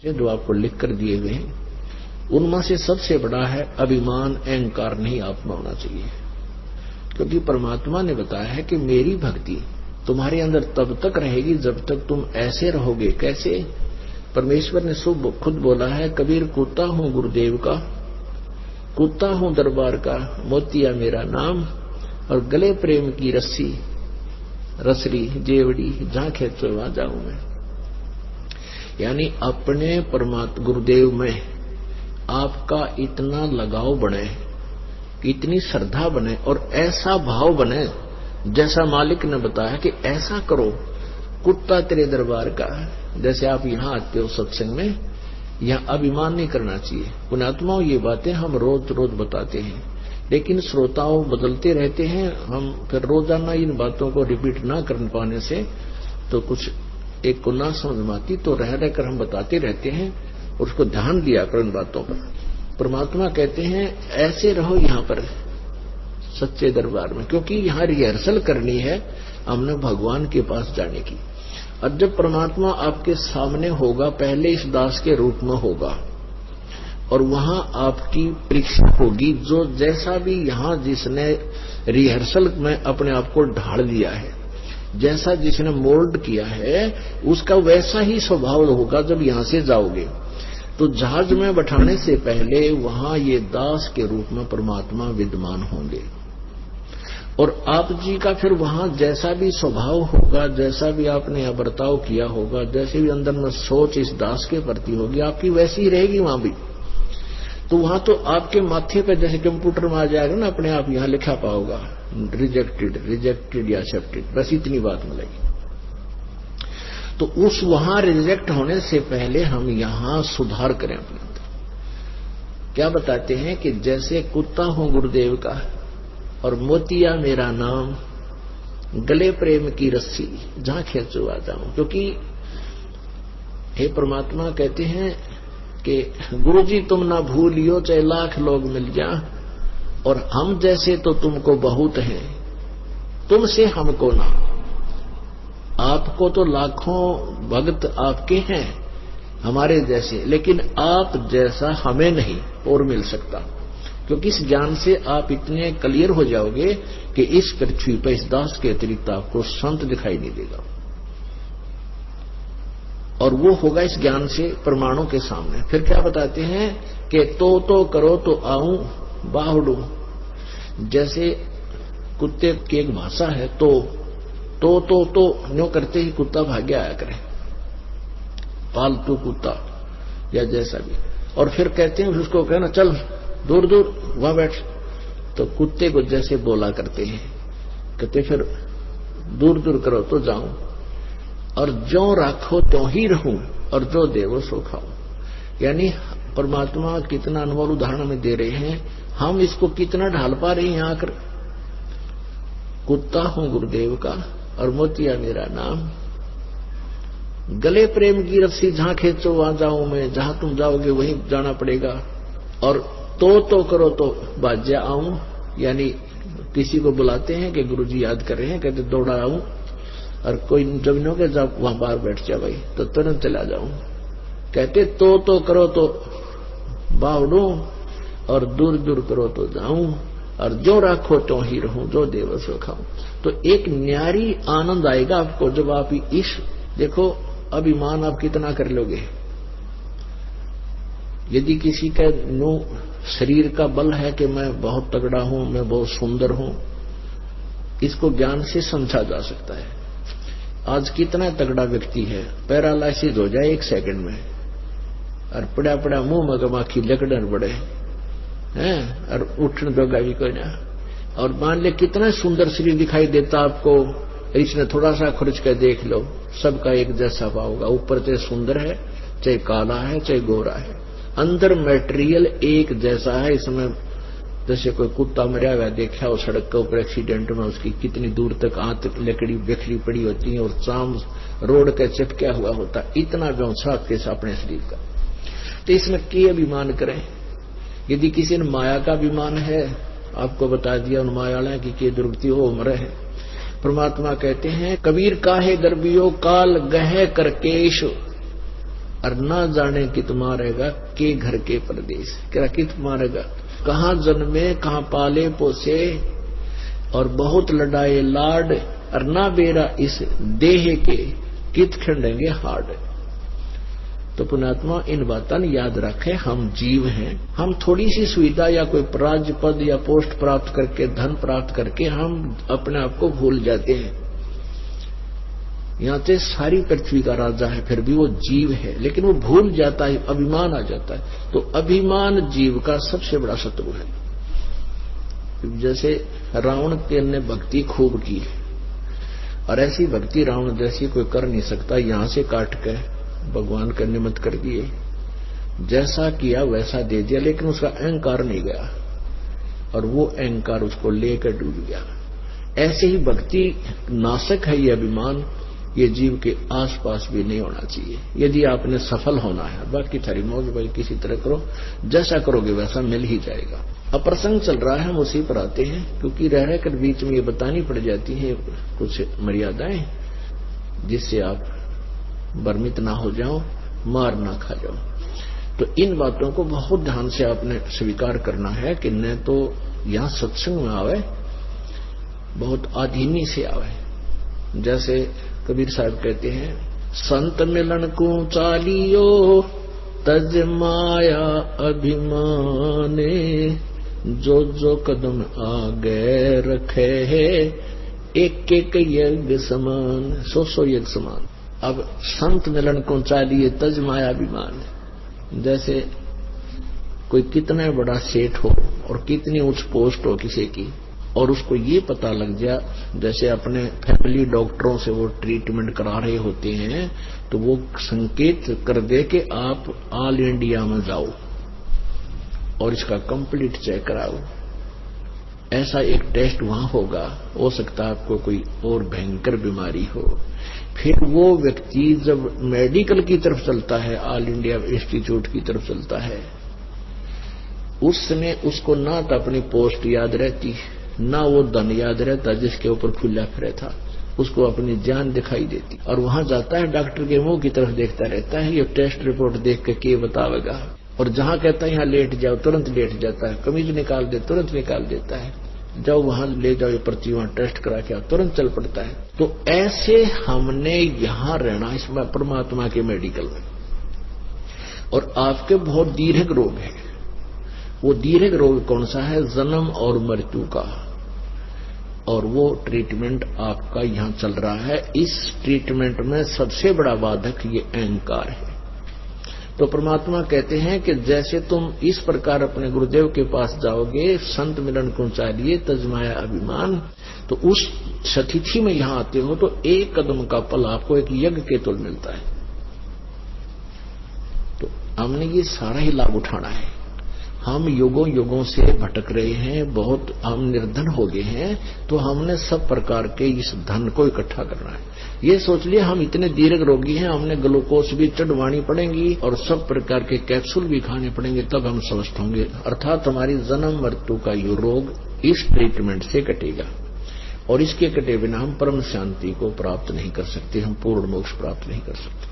जो आपको लिख कर दिए हुए हैं, उनमें से सबसे बड़ा है अभिमान, अहंकार नहीं आप में होना चाहिए। क्योंकि परमात्मा ने बताया है कि मेरी भक्ति तुम्हारे अंदर तब तक रहेगी जब तक तुम ऐसे रहोगे। कैसे? परमेश्वर ने खुद बोला है, कबीर कुत्ता हूं गुरुदेव का, कुत्ता हूं दरबार का, मोतिया मेरा नाम, और गले प्रेम की रस्सी रसरी जेवड़ी, जहां खेचो वहां जाऊं मैं। यानी अपने परमात्मा गुरुदेव में आपका इतना लगाव बने, इतनी श्रद्धा बने और ऐसा भाव बने जैसा मालिक ने बताया कि ऐसा करो, कुत्ता तेरे दरबार का। जैसे आप यहां आते हो सत्संग में, यहां अभिमान नहीं करना चाहिए। पुण्यात्माओं, ये बातें हम रोज रोज बताते हैं, लेकिन श्रोताओं बदलते रहते हैं। हम फिर रोजाना इन बातों को रिपीट ना कर पाने से तो कुछ एक को ना समझ में आती, तो रह रहकर हम बताते रहते हैं और उसको ध्यान दिया कर इन बातों पर। परमात्मा कहते हैं ऐसे रहो यहां पर सच्चे दरबार में, क्योंकि यहां रिहर्सल करनी है हमने भगवान के पास जाने की। और जब परमात्मा आपके सामने होगा, पहले इस दास के रूप में होगा और वहां आपकी परीक्षा होगी। जो जैसा भी यहां जिसने रिहर्सल में अपने आप को ढाल दिया है, जैसा जिसने मोल्ड किया है, उसका वैसा ही स्वभाव होगा जब यहां से जाओगे। तो जहाज में बैठाने से पहले वहां ये दास के रूप में परमात्मा विद्यमान होंगे और आप जी का फिर वहां जैसा भी स्वभाव होगा, जैसा भी आपने यहां बर्ताव किया होगा, जैसे भी अंदर में सोच इस दास के प्रति होगी, आपकी वैसी ही रहेगी वहां भी। तो वहां तो आपके माथे पे जैसे कंप्यूटर में आ जाएगा ना, अपने आप यहां लिखा पाओगा रिजेक्टेड, रिजेक्टेड या एक्सेप्टेड, बस इतनी बात मिलेगी। तो उस वहां रिजेक्ट होने से पहले हम यहां सुधार करें अपने अंदर। क्या बताते हैं कि जैसे कुत्ता हूं गुरुदेव का और मोतिया मेरा नाम, गले प्रेम की रस्सी, जहां खींचो आ जाऊं। क्योंकि हे परमात्मा कहते हैं कि गुरुजी तुम ना भूलियो चाहे लाख लोग मिल जा, और हम जैसे तो तुमको बहुत हैं, तुमसे हमको ना। आपको तो लाखों भक्त आपके हैं हमारे जैसे, लेकिन आप जैसा हमें नहीं और मिल सकता। क्योंकि इस ज्ञान से आप इतने क्लियर हो जाओगे कि इस पृथ्वी पर इस दास के अतिरिक्त आपको संत दिखाई नहीं देगा। और वो होगा इस ज्ञान से प्रमाणों के सामने। फिर क्या बताते हैं कि तो करो तो आऊं बाहुडू। जैसे कुत्ते की एक भाषा है, तो न्यों करते ही कुत्ता भाग्य आया करे, पालतू कुत्ता या जैसा भी। और फिर कहते हैं उसको कहना चल दूर दूर वहां बैठ, तो कुत्ते को जैसे बोला करते हैं, कहते फिर दूर दूर करो तो जाऊं, और जो राखो त्यों ही रहूं, और जो देवो सो खाओ। यानी परमात्मा कितना अनमोल उदाहरण में दे रहे हैं, हम इसको कितना ढाल पा रहे हैं यहां आकर। कुत्ता हूं गुरुदेव का और मोतिया मेरा नाम, गले प्रेम की रस्सी, जहां खींचो वहां जाऊं मैं, जहां तुम जाओगे वहीं जाना पड़ेगा। और तो करो तो बाज्या आऊं, यानी किसी को बुलाते हैं कि गुरुजी याद कर रहे हैं, कहते दौड़ा आऊं, और कोई जब नो के जब वहां बाहर बैठ जा भाई तो तुरंत चला जाऊं। कहते तो करो तो बावड़ू, और दूर दूर करो तो जाऊं, और जो राखो तो ही रहूं, जो देव सो खाऊं। तो एक न्यारी आनंद आएगा आपको जब आप इस देखो अभिमान आप कितना कर लोगे। यदि किसी का नो शरीर का बल है कि मैं बहुत तगड़ा हूं, मैं बहुत सुंदर हूं, इसको ज्ञान से समझा जा सकता है। आज कितना तगड़ा व्यक्ति है, पैरालाइसिस हो जाए 1 सेकंड में, और पड़ा पड़ा मुंह मगमाखी लकड़न बड़े हैं, और उठन दोगा भी कोई ना। और मान ले कितना सुंदर शरीर दिखाई देता आपको, इसने थोड़ा सा खर्च कर देख लो, सबका एक जैसा पाओगा। ऊपर चाहे सुंदर है, चाहे काला है, चाहे गोरा है, अंदर मटेरियल एक जैसा है। इसमें जैसे कोई कुत्ता मरा हुआ देखा हो सड़क के ऊपर एक्सीडेंट में, उसकी कितनी दूर तक आंत लकड़ी बिखरी पड़ी होती है और चाम रोड का चिपका हुआ होता, इतना व्यवसाय के अपने शरीर का। तो इसमें के अभिमान करें। यदि किसी ने माया का अभिमान है, आपको बता दिया उन मायालय की के दुर्गति हो मरे है। परमात्मा कहते हैं कबीर काहे दरबियो काल गहे करकेश, और ना जाने कित मारेगा के घर के परदेश। क्या कित मारेगा, कहां जन्मे कहां पाले पोसे, और बहुत लड़ाए लाड, और ना बेरा इस देह के कित खंडेंगे हाड। तो पुण्यात्मा इन बातों ने याद रखे, हम जीव हैं, हम थोड़ी सी सुविधा या कोई राज्य पद या पोस्ट प्राप्त करके, धन प्राप्त करके हम अपने आप को भूल जाते हैं। यहां से सारी पृथ्वी का राजा है, फिर भी वो जीव है, लेकिन वो भूल जाता है, अभिमान आ जाता है। तो अभिमान जीव का सबसे बड़ा शत्रु है। जैसे रावण ने भक्ति खूब की, और ऐसी भक्ति रावण जैसी कोई कर नहीं सकता। यहां से काट के भगवान का निमित्त कर दिए, जैसा किया वैसा दे दिया, लेकिन उसका अहंकार नहीं गया, और वो अहंकार उसको लेकर डूब गया। ऐसे ही भक्ति नाशक है ये अभिमान, ये जीव के आसपास भी नहीं होना चाहिए। यदि आपने सफल होना है, बाकी थारी मौज भाई किसी तरह करो, जैसा करोगे वैसा मिल ही जाएगा। अब प्रसंग चल रहा है, हम उसी पर आते हैं, क्योंकि रह रहकर बीच में ये बतानी पड़ जाती है कुछ मर्यादाएं, जिससे आप भ्रमित ना हो जाओ, मार ना खा जाओ। तो इन बातों को बहुत ध्यान से आपने स्वीकार करना है कि न तो यहां सत्संग में आवे, बहुत आधीनी से आवे। जैसे कबीर साहब कहते हैं, संत मिलन को चालियो तज माया अभिमाने, जो जो कदम आगे रखे है एक एक यज्ञ समान, सौ यज्ञ समान। अब संत मिलन को चालिए तज माया अभिमान। जैसे कोई कितना बड़ा सेठ हो और कितनी उच्च पोस्ट हो किसी की, और उसको ये पता लग जाए, जैसे अपने फैमिली डॉक्टरों से वो ट्रीटमेंट करा रहे होते हैं, तो वो संकेत कर दे कि आप ऑल इंडिया में जाओ और इसका कंप्लीट चेक कराओ। ऐसा एक टेस्ट वहां होगा, हो सकता है आपको कोई और भयंकर बीमारी हो। फिर वो व्यक्ति जब मेडिकल की तरफ चलता है, ऑल इंडिया इंस्टीट्यूट की तरफ चलता है, उसने उसको ना तो अपनी पोस्ट याद रहती, ना वो धन याद रहता जिसके ऊपर फुल्ला फिरे था, उसको अपनी जान दिखाई देती। और वहां जाता है, डॉक्टर के मुंह की तरफ देखता रहता है, ये टेस्ट रिपोर्ट देख के बतावेगा। और जहां कहता है यहां लेट जाओ, तुरंत लेट जाता है, कमीज निकाल दे तुरंत निकाल देता है, जाओ वहां ले जाओ ये पर्ची, वहां टेस्ट करा के तुरंत चल पड़ता है। तो ऐसे हमने यहां रहना इसमें परमात्मा के मेडिकल में। और आपके बहुत दीर्घ रोग है, वो दीर्घ रोग कौन सा है? जन्म और मृत्यु का। और वो ट्रीटमेंट आपका यहां चल रहा है। इस ट्रीटमेंट में सबसे बड़ा बाधक ये अहंकार है। तो परमात्मा कहते हैं कि जैसे तुम इस प्रकार अपने गुरुदेव के पास जाओगे, संत मिलन को चाहिए तजमाया अभिमान, तो उस सतिथि में यहां आते हो तो एक कदम का फल आपको एक यज्ञ के तुल मिलता है। तो हमने ये सारा ही लाभ उठाना है। हम युगों युगों से भटक रहे हैं, बहुत हम निर्धन हो गए हैं, तो हमने सब प्रकार के इस धन को इकट्ठा करना है। ये सोच लिया हम इतने दीर्घ रोगी हैं, हमने ग्लूकोज भी चढ़वानी पड़ेगी और सब प्रकार के कैप्सूल भी खाने पड़ेंगे, तब हम स्वस्थ होंगे। अर्थात हमारी जन्म मृत्यु का ये रोग इस ट्रीटमेंट से कटेगा। और इसके कटे बिना हम परम शांति को प्राप्त नहीं कर सकते, हम पूर्ण मोक्ष प्राप्त नहीं कर सकते।